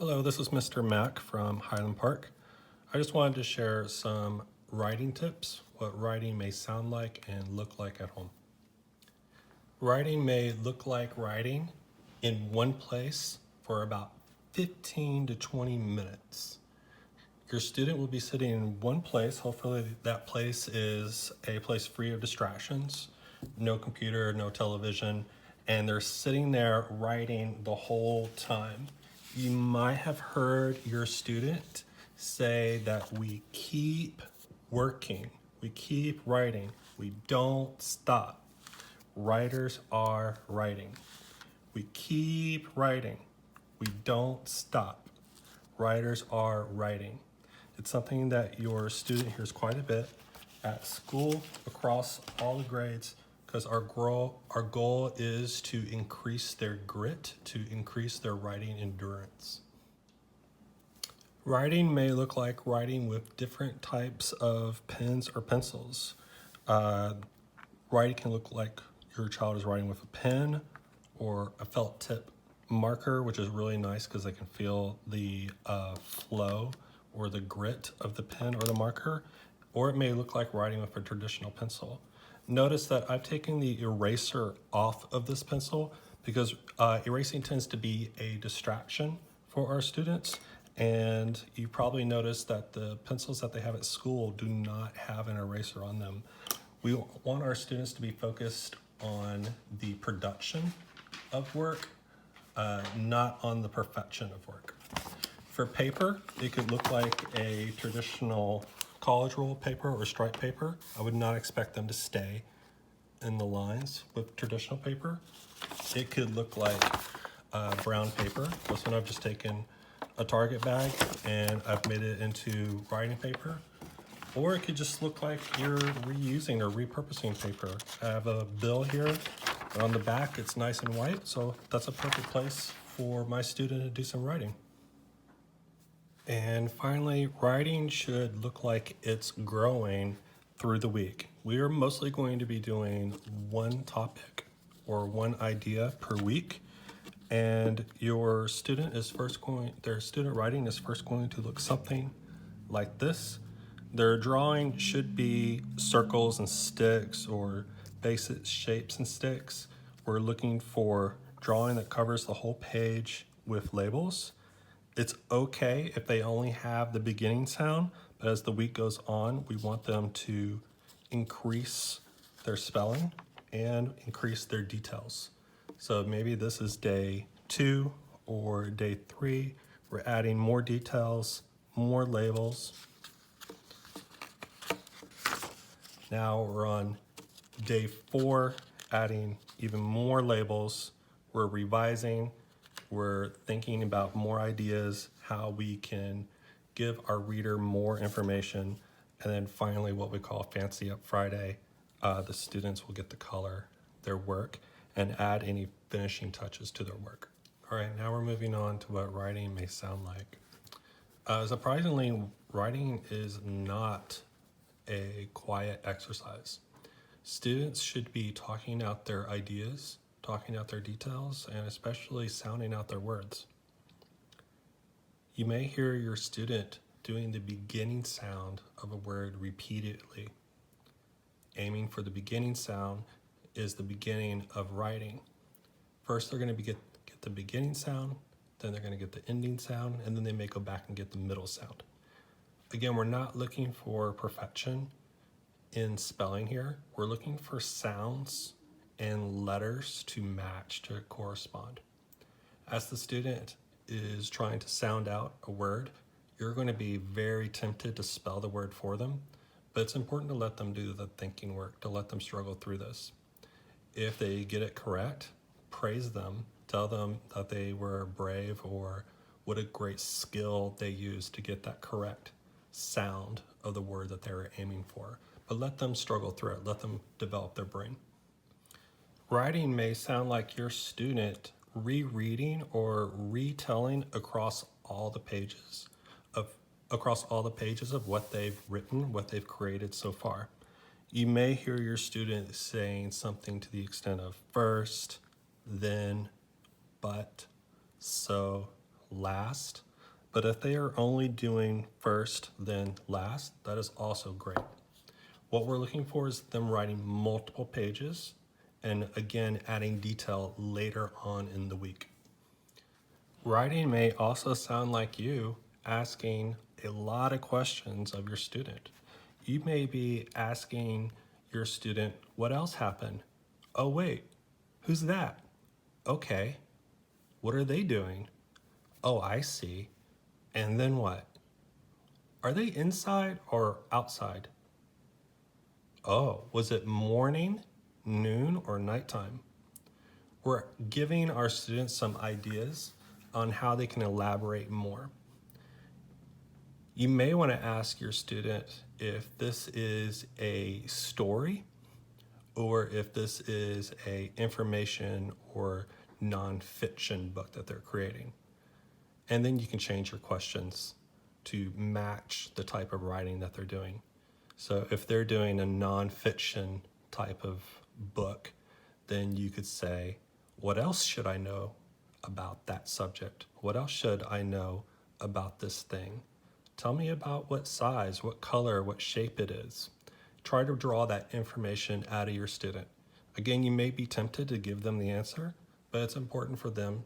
Hello, this is Mr. Mack from Highland Park. I just wanted to share some writing tips, what writing may sound like and look like at home. Writing may look like writing in one place for about 15 to 20 minutes. Your student will be sitting in one place. Hopefully that place is a place free of distractions, no computer, no television, and they're sitting there writing the whole time. You might have heard your student say that we keep working, we keep writing, we don't stop. Writers are writing. We keep writing, we don't stop. Writers are writing. It's something that your student hears quite a bit at school, across all the grades, because our goal is to increase their grit, to increase their writing endurance. Writing may look like writing with different types of pens or pencils. Writing can look like your child is writing with a pen or a felt tip marker, which is really nice because they can feel the flow or the grit of the pen or the marker, or it may look like writing with a traditional pencil. Notice that I've taken the eraser off of this pencil because erasing tends to be a distraction for our students. And you probably noticed that the pencils that they have at school do not have an eraser on them. We want our students to be focused on the production of work, not on the perfection of work. For paper, it could look like a traditional college rule paper or stripe paper. I would not expect them to stay in the lines with traditional paper. It could look like brown paper. This one I've just taken a Target bag and I've made it into writing paper. Or it could just look like you're reusing or repurposing paper. I have a bill here, and on the back it's nice and white, so that's a perfect place for my student to do some writing. And finally, writing should look like it's growing through the week. We are mostly going to be doing one topic or one idea per week. And your student is their student writing is first going to look something like this. Their drawing should be circles and sticks or basic shapes and sticks. We're looking for drawing that covers the whole page with labels. It's okay if they only have the beginning sound, but as the week goes on, we want them to increase their spelling and increase their details. So maybe this is day 2 or day 3. We're adding more details, more labels. Now we're on day 4, adding even more labels. We're revising. We're thinking about more ideas, how we can give our reader more information. And then finally, what we call Fancy Up Friday, the students will get to color their work and add any finishing touches to their work. All right, now we're moving on to what writing may sound like. Surprisingly, writing is not a quiet exercise. Students should be talking out their ideas, talking out their details, and especially sounding out their words. You may hear your student doing the beginning sound of a word repeatedly. Aiming for the beginning sound is the beginning of writing. First, they're going to get the beginning sound, then they're going to get the ending sound, and then they may go back and get the middle sound. Again, we're not looking for perfection in spelling here. We're looking for sounds and letters to match, to correspond. As the student is trying to sound out a word, you're going to be very tempted to spell the word for them, but it's important to let them do the thinking work, to let them struggle through this. If they get it correct, praise them, tell them that they were brave or what a great skill they used to get that correct sound of the word that they were aiming for. But let them struggle through it, let them develop their brain. Writing may sound like your student rereading or retelling across all the pages of what they've written, what they've created so far. You may hear your student saying something to the extent of first, then, but, so, last. But if they are only doing first, then last, that is also great. What we're looking for is them writing multiple pages and again, adding detail later on in the week. Writing may also sound like you asking a lot of questions of your student. You may be asking your student, what else happened? Oh, wait, who's that? Okay, what are they doing? Oh, I see. And then what? Are they inside or outside? Oh, was it morning, noon, or nighttime? We're giving our students some ideas on how they can elaborate more. You may want to ask your student if this is a story or if this is a information or nonfiction book that they're creating. And then you can change your questions to match the type of writing that they're doing. So if they're doing a nonfiction type of book, then you could say, what else should I know about that subject? What else should I know about this thing? Tell me about what size, what color, what shape it is. Try to draw that information out of your student. Again, you may be tempted to give them the answer, but it's important for them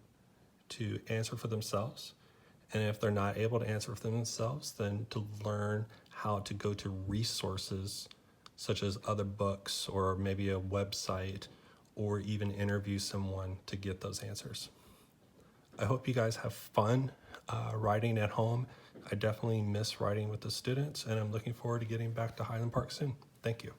to answer for themselves. And if they're not able to answer for themselves, then to learn how to go to resources such as other books or maybe a website or even interview someone to get those answers. I hope you guys have fun writing at home. I definitely miss writing with the students, and I'm looking forward to getting back to Highland Park soon. Thank you.